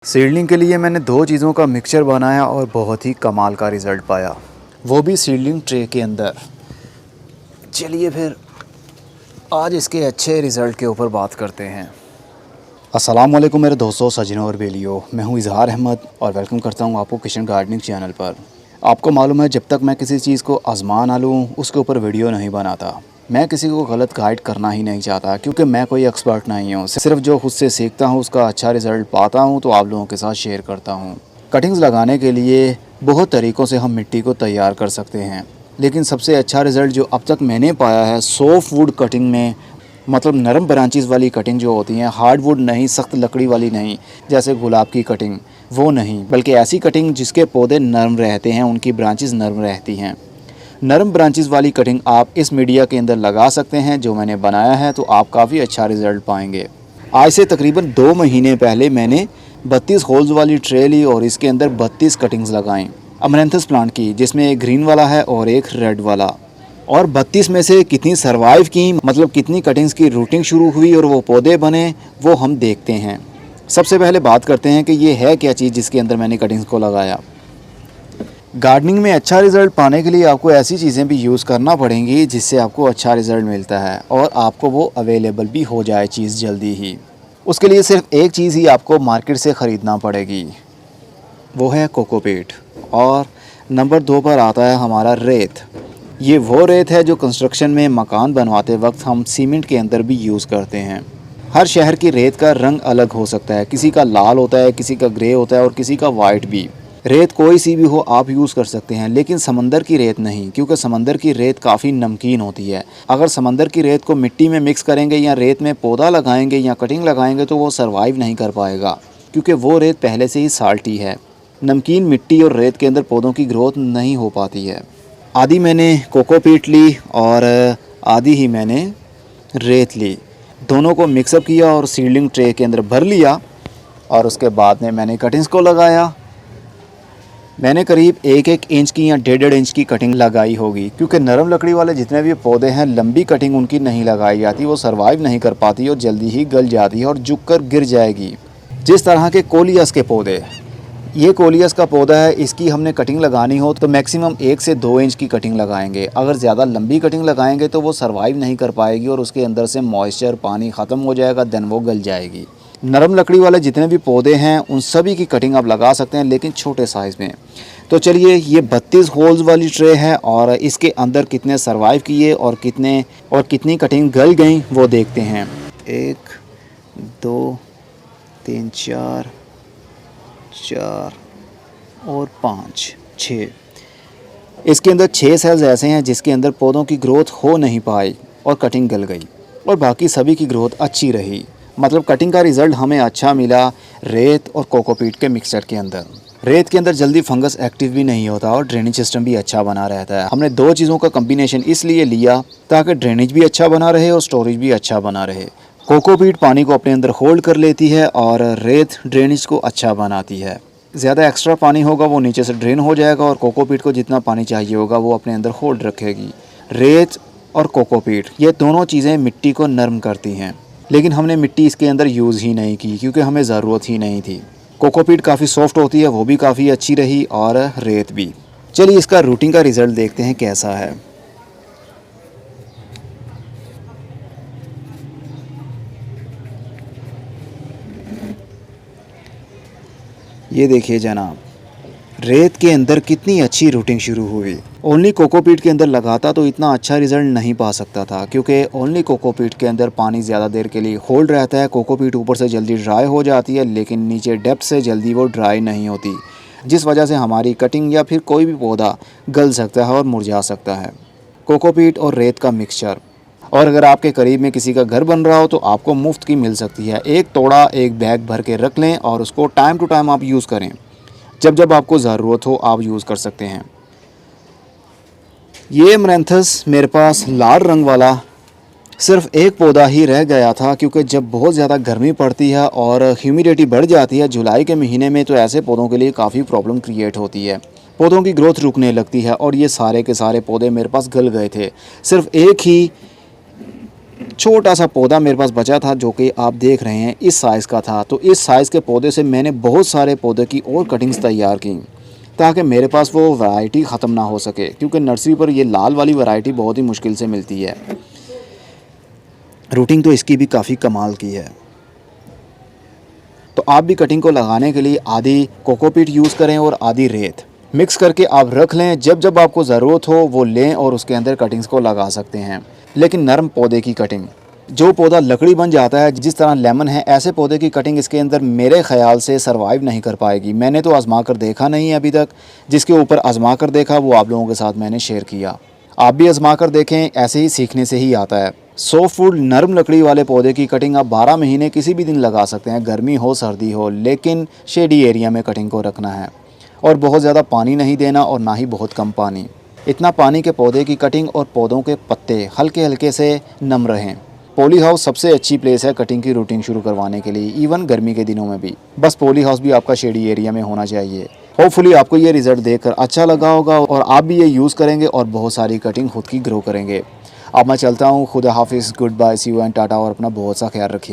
Seedling के लिए मैंने दो चीज़ों का मिक्सचर बनाया और बहुत ही कमाल का रिज़ल्ट पाया, वो भी सीडलिंग ट्रे के अंदर। चलिए फिर आज इसके अच्छे रिज़ल्ट के ऊपर बात करते हैं। अस्सलाम वालेकुम मेरे दोस्तों, सजनों और बेलियों, मैं हूँ इजहार अहमद और वेलकम करता हूँ आपको किचन गार्डनिंग चैनल पर। आपको मालूम है, जब तक मैं किसी चीज़ को आजमा ना लूँ उसके ऊपर वीडियो नहीं बनाता। मैं किसी को गलत गाइड करना ही नहीं चाहता, क्योंकि मैं कोई एक्सपर्ट नहीं हूँ। सिर्फ जो खुद से सीखता हूँ उसका अच्छा रिज़ल्ट पाता हूँ तो आप लोगों के साथ शेयर करता हूँ। कटिंग्स लगाने के लिए बहुत तरीक़ों से हम मिट्टी को तैयार कर सकते हैं, लेकिन सबसे अच्छा रिज़ल्ट जो अब तक मैंने पाया है सॉफ्ट वुड कटिंग में, मतलब नरम ब्रांचेस वाली कटिंग जो होती हैं, हार्ड वुड नहीं, सख्त लकड़ी वाली नहीं, जैसे गुलाब की कटिंग वो नहीं, बल्कि ऐसी कटिंग जिसके पौधे नरम रहते हैं, उनकी ब्रांचेस नरम रहती हैं। नरम ब्रांचेस वाली कटिंग आप इस मीडिया के अंदर लगा सकते हैं जो मैंने बनाया है, तो आप काफ़ी अच्छा रिज़ल्ट पाएंगे। आज से तकरीबन 2 महीने पहले मैंने 32 होल्स वाली ट्रे ली और इसके अंदर 32 कटिंग्स लगाईं अमरैंथस प्लांट की, जिसमें एक ग्रीन वाला है और एक रेड वाला। और 32 में से कितनी सरवाइव की, मतलब कितनी कटिंग्स की रूटिंग शुरू हुई और वो पौधे बने, वो हम देखते हैं। सबसे पहले बात करते हैं कि ये है क्या चीज़ जिसके अंदर मैंने कटिंग्स को लगाया। गार्डनिंग में अच्छा रिज़ल्ट पाने के लिए आपको ऐसी चीज़ें भी यूज़ करना पड़ेंगी जिससे आपको अच्छा रिज़ल्ट मिलता है और आपको वो अवेलेबल भी हो जाए चीज़ जल्दी ही। उसके लिए सिर्फ एक चीज़ ही आपको मार्केट से ख़रीदना पड़ेगी, वो है कोकोपीट। और नंबर 2 पर आता है हमारा रेत। ये वो रेत है जो कंस्ट्रक्शन में मकान बनवाते वक्त हम सीमेंट के अंदर भी यूज़ करते हैं। हर शहर की रेत का रंग अलग हो सकता है, किसी का लाल होता है, किसी का ग्रे होता है और किसी का वाइट भी। रेत कोई सी भी हो आप यूज़ कर सकते हैं, लेकिन समंदर की रेत नहीं, क्योंकि समंदर की रेत काफ़ी नमकीन होती है। अगर समंदर की रेत को मिट्टी में मिक्स करेंगे या रेत में पौधा लगाएंगे या कटिंग लगाएंगे तो वो सर्वाइव नहीं कर पाएगा, क्योंकि वो रेत पहले से ही साल्टी है। नमकीन मिट्टी और रेत के अंदर पौधों की ग्रोथ नहीं हो पाती है। आधी मैंने कोकोपीट ली और आधी ही मैंने रेत ली, दोनों को मिक्सअप किया और सीडलिंग ट्रे के अंदर भर लिया और उसके बाद में मैंने कटिंग्स को लगाया। मैंने करीब 1-1 इंच की या 1.5 इंच की कटिंग लगाई होगी, क्योंकि नरम लकड़ी वाले जितने भी पौधे हैं लंबी कटिंग उनकी नहीं लगाई जाती, वो सर्वाइव नहीं कर पाती और जल्दी ही गल जाती है और झुक कर गिर जाएगी। जिस तरह के कोलियस के पौधे, ये कोलियस का पौधा है, इसकी हमने कटिंग लगानी हो तो मैक्सिमम 1 से 2 इंच की कटिंग लगाएंगे। अगर ज़्यादा लंबी कटिंग लगाएंगे तो वो सर्वाइव नहीं कर पाएगी और उसके अंदर से मॉइस्चर पानी ख़त्म हो जाएगा, देन वो गल जाएगी। नरम लकड़ी वाले जितने भी पौधे हैं उन सभी की कटिंग आप लगा सकते हैं, लेकिन छोटे साइज़ में। तो चलिए, ये 32 होल्स वाली ट्रे है और इसके अंदर कितने सर्वाइव किए और कितनी कटिंग गल गई वो देखते हैं। 1 2 3 4 और 5 6। इसके अंदर 6 सेल्स ऐसे हैं जिसके अंदर पौधों की ग्रोथ हो नहीं पाई और कटिंग गल गई, और बाकी सभी की ग्रोथ अच्छी रही। मतलब कटिंग का रिज़ल्ट हमें अच्छा मिला रेत और कोकोपीट के मिक्सचर के अंदर। रेत के अंदर जल्दी फंगस एक्टिव भी नहीं होता और ड्रेनेज सिस्टम भी अच्छा बना रहता है। हमने दो चीज़ों का कम्बिनेशन इसलिए लिया ताकि ड्रेनेज भी अच्छा बना रहे और स्टोरेज भी अच्छा बना रहे। कोकोपीट पानी को अपने अंदर होल्ड कर लेती है और रेत ड्रेनेज को अच्छा बनाती है। ज़्यादा एक्स्ट्रा पानी होगा वो नीचे से ड्रेन हो जाएगा और कोकोपीट को जितना पानी चाहिए होगा वो अपने अंदर होल्ड रखेगी। रेत और कोकोपीट ये दोनों चीज़ें मिट्टी को नरम करती हैं, लेकिन हमने मिट्टी इसके अंदर यूज़ ही नहीं की क्योंकि हमें ज़रूरत ही नहीं थी। कोकोपीट काफ़ी सॉफ्ट होती है, वो भी काफ़ी अच्छी रही और रेत भी। चलिए इसका रूटिंग का रिज़ल्ट देखते हैं कैसा है। ये देखिए जनाब, रेत के अंदर कितनी अच्छी रूटिंग शुरू हुई। ओनली कोकोपीट के अंदर लगाता तो इतना अच्छा रिज़ल्ट नहीं पा सकता था, क्योंकि ओनली कोकोपीट के अंदर पानी ज़्यादा देर के लिए होल्ड रहता है। कोकोपीट ऊपर से जल्दी ड्राई हो जाती है, लेकिन नीचे डेप्थ से जल्दी वो ड्राई नहीं होती, जिस वजह से हमारी कटिंग या फिर कोई भी पौधा गल सकता है और मुरझा सकता है। कोकोपीट और रेत का मिक्सचर, और अगर आपके करीब में किसी का घर बन रहा हो तो आपको मुफ्त की मिल सकती है। एक तोड़ा एक बैग भर के रख लें और उसको टाइम टू टाइम आप यूज़ करें, जब जब आपको ज़रूरत हो आप यूज़ कर सकते हैं। ये अमरैंथस मेरे पास लाल रंग वाला सिर्फ एक पौधा ही रह गया था, क्योंकि जब बहुत ज़्यादा गर्मी पड़ती है और ह्यूमिडिटी बढ़ जाती है जुलाई के महीने में, तो ऐसे पौधों के लिए काफ़ी प्रॉब्लम क्रिएट होती है, पौधों की ग्रोथ रुकने लगती है। और ये सारे के सारे पौधे मेरे पास गल गए थे। सिर्फ एक ही छोटा सा पौधा मेरे पास बचा था जो कि आप देख रहे हैं इस साइज़ का था। तो इस साइज़ के पौधे से मैंने बहुत सारे पौधे की और कटिंग्स तैयार की ताकि मेरे पास वो वैरायटी ख़त्म ना हो सके, क्योंकि नर्सरी पर ये लाल वाली वैरायटी बहुत ही मुश्किल से मिलती है। रूटिंग तो इसकी भी काफ़ी कमाल की है। तो आप भी कटिंग को लगाने के लिए आधी कोकोपीट यूज़ करें और आधी रेत मिक्स करके आप रख लें। जब जब आपको ज़रूरत हो वो लें और उसके अंदर कटिंग्स को लगा सकते हैं। लेकिन नरम पौधे की कटिंग, जो पौधा लकड़ी बन जाता है जिस तरह लेमन है, ऐसे पौधे की कटिंग इसके अंदर मेरे ख्याल से सरवाइव नहीं कर पाएगी। मैंने तो आजमा कर देखा नहीं है अभी तक, जिसके ऊपर आजमा कर देखा वो आप लोगों के साथ मैंने शेयर किया। आप भी आजमा कर देखें, ऐसे ही सीखने से ही आता है। सॉफ्ट वुड नरम लकड़ी वाले पौधे की कटिंग आप 12 महीने किसी भी दिन लगा सकते हैं, गर्मी हो सर्दी हो, लेकिन शेडी एरिया में कटिंग को रखना है और बहुत ज़्यादा पानी नहीं देना और ना ही बहुत कम पानी। इतना पानी के पौधे की कटिंग और पौधों के पत्ते हल्के हल्के से नम रहें। पॉली हाउस सबसे अच्छी प्लेस है कटिंग की रूटीन शुरू करवाने के लिए, इवन गर्मी के दिनों में भी। बस पॉली हाउस भी आपका शेडी एरिया में होना चाहिए। होपफुली आपको ये रिज़ल्ट देखकर अच्छा लगा होगा और आप भी ये यूज़ करेंगे और बहुत सारी कटिंग खुद की ग्रो करेंगे। अब मैं चलता हूँ, खुदा हाफिज़, good bye, see you and tata, और अपना बहुत सा ख्याल रखिए।